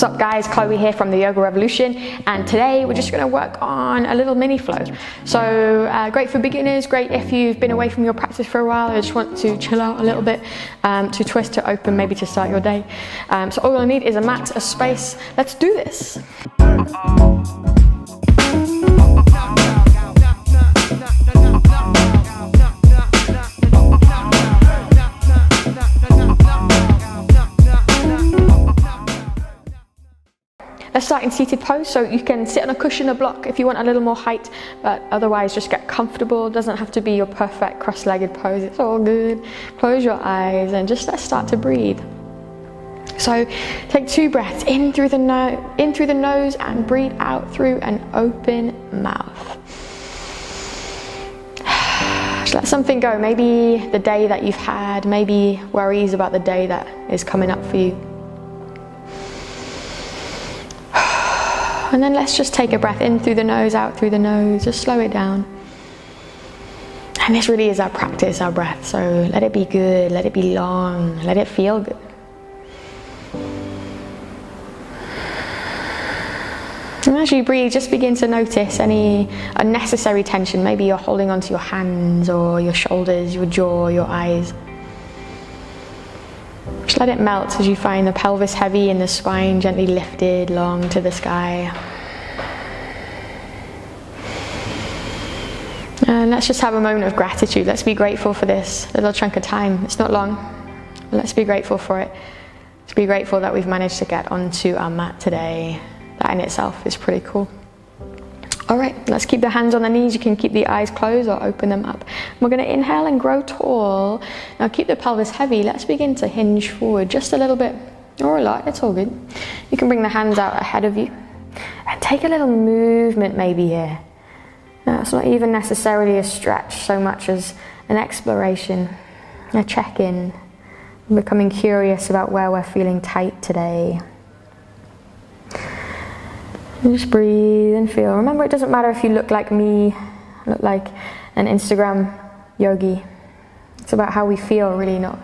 What's up guys, Chloe here from the Yoga Revolution, and today we're just going to work on a little mini flow. So great for beginners, great if you've been away from your practice for a while and just want to chill out a little bit, to twist, to open, maybe to start your day. So all you'll need is a mat, a space. Let's do this. Let's start in seated pose, so you can sit on a cushion or block if you want a little more height, but otherwise just get comfortable. It doesn't have to be your perfect cross-legged pose, it's all good. Close your eyes and just let's start to breathe. So take 2 breaths in through the nose and breathe out through an open mouth. Just let something go, maybe the day that you've had, maybe worries about the day that is coming up for you. And then let's just take a breath in through the nose, out through the nose, just slow it down. And this really is our practice, our breath, so let it be good, let it be long, let it feel good. And as you breathe, just begin to notice any unnecessary tension. Maybe you're holding onto your hands or your shoulders, your jaw, your eyes. Just let it melt as you find the pelvis heavy and the spine gently lifted long to the sky. And let's just have a moment of gratitude. Let's be grateful for this little chunk of time. It's not long. Let's be grateful for it. Let's be grateful that we've managed to get onto our mat today. That in itself is pretty cool. All right, let's keep the hands on the knees. You can keep the eyes closed or open them up. We're going to inhale and grow tall. Now keep the pelvis heavy. Let's begin to hinge forward just a little bit or a lot. It's all good. You can bring the hands out ahead of you and take a little movement maybe here. Now, it's not even necessarily a stretch so much as an exploration, a check-in, becoming curious about where we're feeling tight today. And just breathe and feel. Remember, it doesn't matter if you look like me, look like an Instagram yogi. It's about how we feel, really, not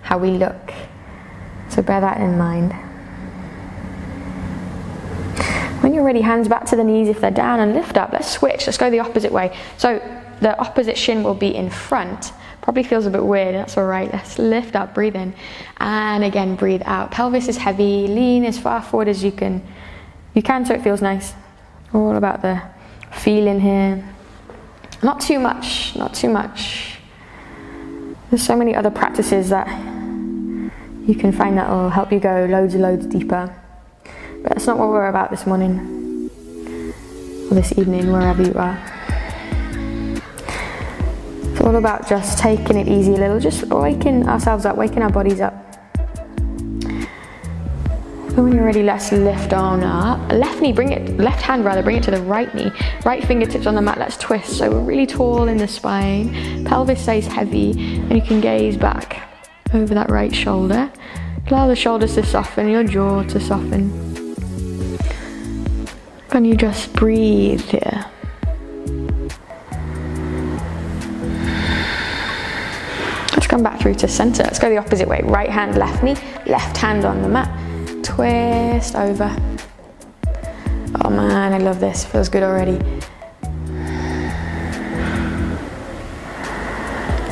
how we look. So bear that in mind. When you're ready, hands back to the knees if they're down and lift up. Let's switch. Let's go the opposite way. So the opposite shin will be in front. Probably feels a bit weird. That's all right. Let's lift up, breathe in, and again breathe out. Pelvis is heavy. Lean as far forward as you can. So it feels nice. All about the feeling here. Not too much, not too much. There's so many other practices that you can find that will help you go loads and loads deeper. But that's not what we're about this morning. Or this evening, wherever you are. It's all about just taking it easy a little, just waking ourselves up, waking our bodies up. So when you're ready, let's lift on up. Left hand bring it to the right knee. Right fingertips on the mat, let's twist. So we're really tall in the spine. Pelvis stays heavy, and you can gaze back over that right shoulder. Allow the shoulders to soften, your jaw to soften. Can you just breathe here? Let's come back through to center. Let's go the opposite way. Right hand, left knee, left hand on the mat. Twist over. Oh man, I love this. Feels good already.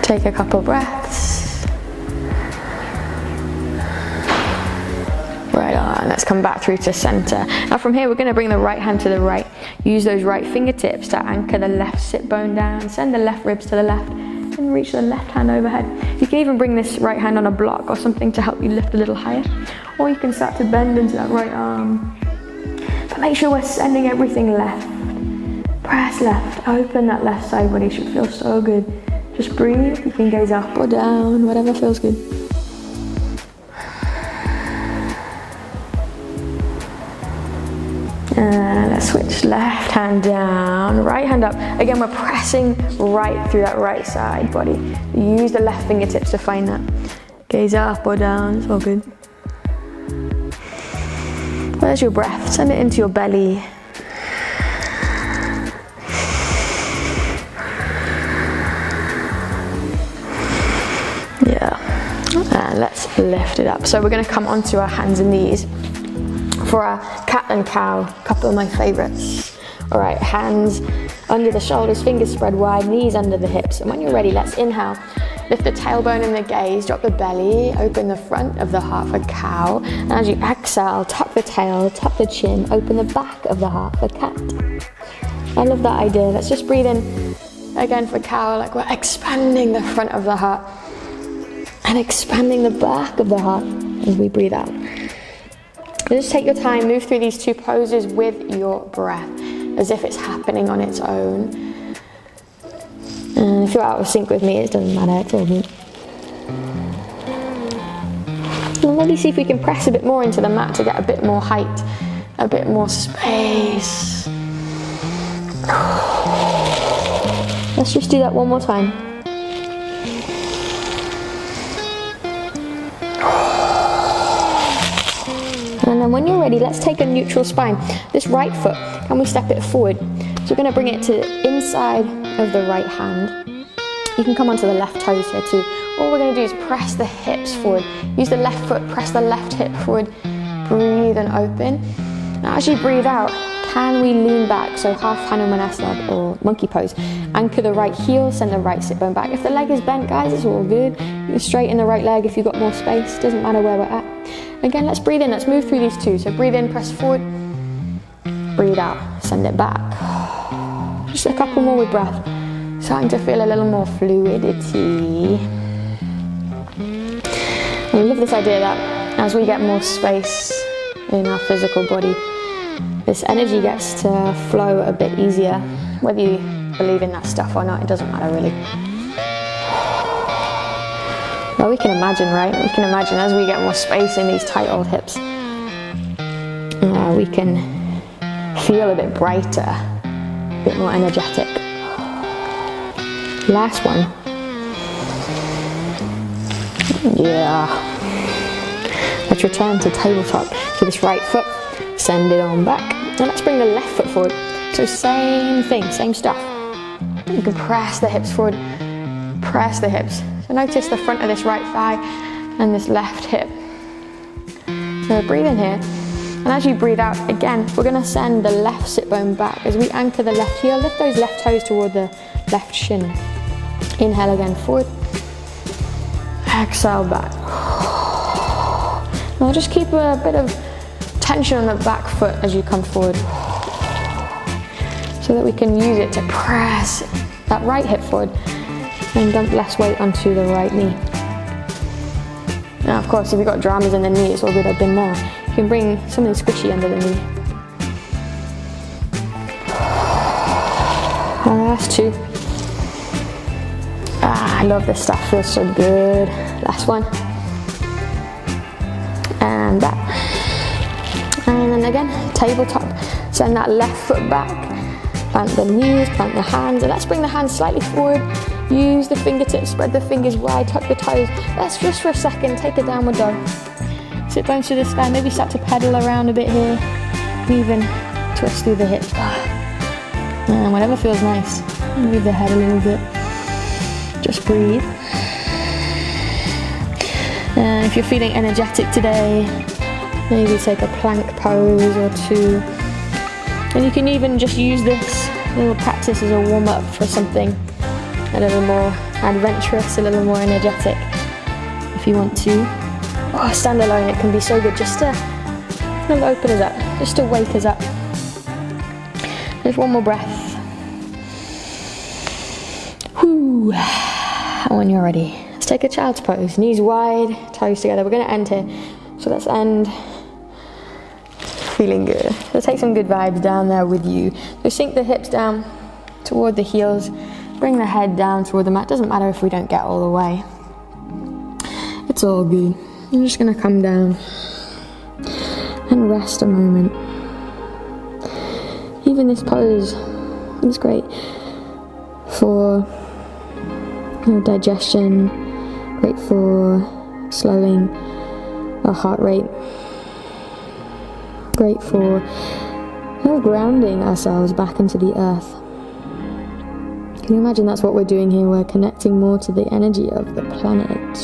Take a couple breaths. Right on. Let's come back through to center. Now from here, we're going to bring the right hand to the right. Use those right fingertips to anchor the left sit bone down. Send the left ribs to the left. And reach the left hand overhead. You can even bring this right hand on a block or something to help you lift a little higher. Or you can start to bend into that right arm. But make sure we're sending everything left. Press left. Open that left side body. Should feel so good. Just breathe. You can gaze up or down, whatever feels good. Let's switch. Left hand down, right hand up. Again, we're pressing right through that right side body. Use the left fingertips to find that. Gaze up or down, it's all good. Where's your breath? Send it into your belly. Yeah. And let's lift it up. So we're going to come onto our hands and knees. For our cat and cow, a couple of my favorites. All right, hands under the shoulders, fingers spread wide, knees under the hips. And when you're ready, let's inhale. Lift the tailbone and the gaze, drop the belly, open the front of the heart for cow. And as you exhale, tuck the tail, tuck the chin, open the back of the heart for cat. I love that idea. Let's just breathe in again for cow, like we're expanding the front of the heart and expanding the back of the heart as we breathe out. Just take your time, move through these two poses with your breath, as if it's happening on its own. And if you're out of sync with me, it doesn't matter, it's all good. And maybe see if we can press a bit more into the mat to get a bit more height, a bit more space. Let's just do that one more time. And then when you're ready, let's take a neutral spine. This right foot, can we step it forward? So we're going to bring it to the inside of the right hand. You can come onto the left toes here too. All we're going to do is press the hips forward. Use the left foot, press the left hip forward. Breathe and open. Now as you breathe out, can we lean back? So half Vinyasa or monkey pose. Anchor the right heel, send the right sit bone back. If the leg is bent, guys, it's all good. You can straighten the right leg if you've got more space. Doesn't matter where we're at. Again, let's breathe in. Let's move through these two. So breathe in, press forward. Breathe out, send it back. Just a couple more with breath. Starting to feel a little more fluidity. I love this idea that as we get more space in our physical body, this energy gets to flow a bit easier. Whether you believe in that stuff or not, it doesn't matter really. Well, we can imagine, right? We can imagine as we get more space in these tight old hips, we can feel a bit brighter, a bit more energetic. Last one. Yeah. Let's return to tabletop. So this right foot, send it on back. And let's bring the left foot forward. So same thing, same stuff. You can press the hips forward, press the hips. So notice the front of this right thigh and this left hip. So breathe in here. And as you breathe out, again, we're going to send the left sit bone back. As we anchor the left heel, lift those left toes toward the left shin. Inhale again, forward. Exhale back. Now just keep a bit of tension on the back foot as you come forward, so that we can use it to press that right hip forward and dump less weight onto the right knee. Now of course, if you've got dramas in the knee, it's all good, I've been there. You can bring something squishy under the knee. Last two. I love this stuff, feels so good. Last one. And back. And then again, tabletop. Send that left foot back. Plant the knees, plant the hands. And let's bring the hands slightly forward. Use the fingertips, spread the fingers wide, tuck the toes. Let's just for a second take a downward dog. Sit bones to the sky, maybe start to pedal around a bit here. Even twist through the hips. And whatever feels nice. Move the head a little bit. Just breathe. And if you're feeling energetic today, maybe take a plank pose or two. And you can even just use this little practice as a warm-up for something a little more adventurous, a little more energetic, if you want to. Oh, stand alone, it can be so good just to open us up, just to wake us up. Just one more breath. Whew. And when you're ready, let's take a child's pose. Knees wide, toes together. We're going to end here. So let's end feeling good. So take some good vibes down there with you. So sink the hips down toward the heels. Bring the head down toward the mat. Doesn't matter if we don't get all the way. It's all good. I'm just going to come down and rest a moment. Even this pose is great for digestion, great for slowing our heart rate, great for grounding ourselves back into the earth. Can you imagine that's what we're doing here? We're connecting more to the energy of the planet.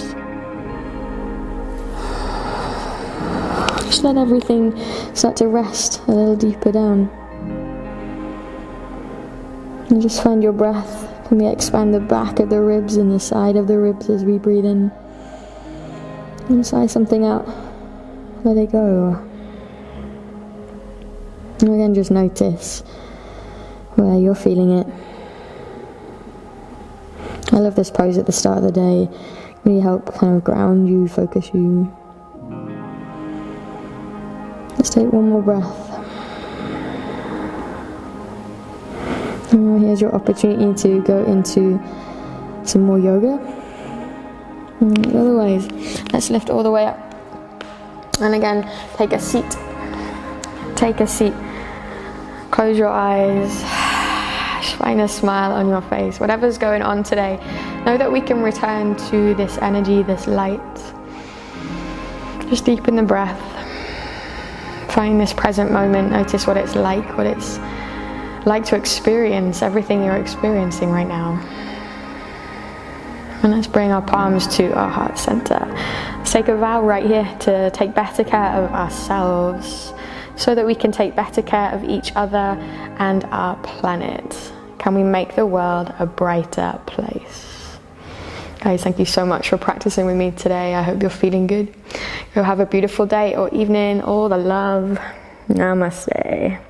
Just let everything start to rest a little deeper down. And just find your breath. Can we expand the back of the ribs and the side of the ribs as we breathe in? And sigh something out. Let it go. And again, just notice where you're feeling it. I love this pose at the start of the day. Really help kind of ground you, focus you. Let's take one more breath. And here's your opportunity to go into some more yoga. Otherwise, let's lift all the way up. And again, take a seat. Take a seat. Close your eyes. Just find a smile on your face. Whatever's going on today, know that we can return to this energy, this light. Just deepen the breath. Find this present moment. Notice what it's like to experience everything you're experiencing right now. And let's bring our palms to our heart center. Let's take a vow right here to take better care of ourselves so that we can take better care of each other and our planet. Can we make the world a brighter place? Guys, thank you so much for practicing with me today. I hope you're feeling good. Go have a beautiful day or evening. All the love. Namaste.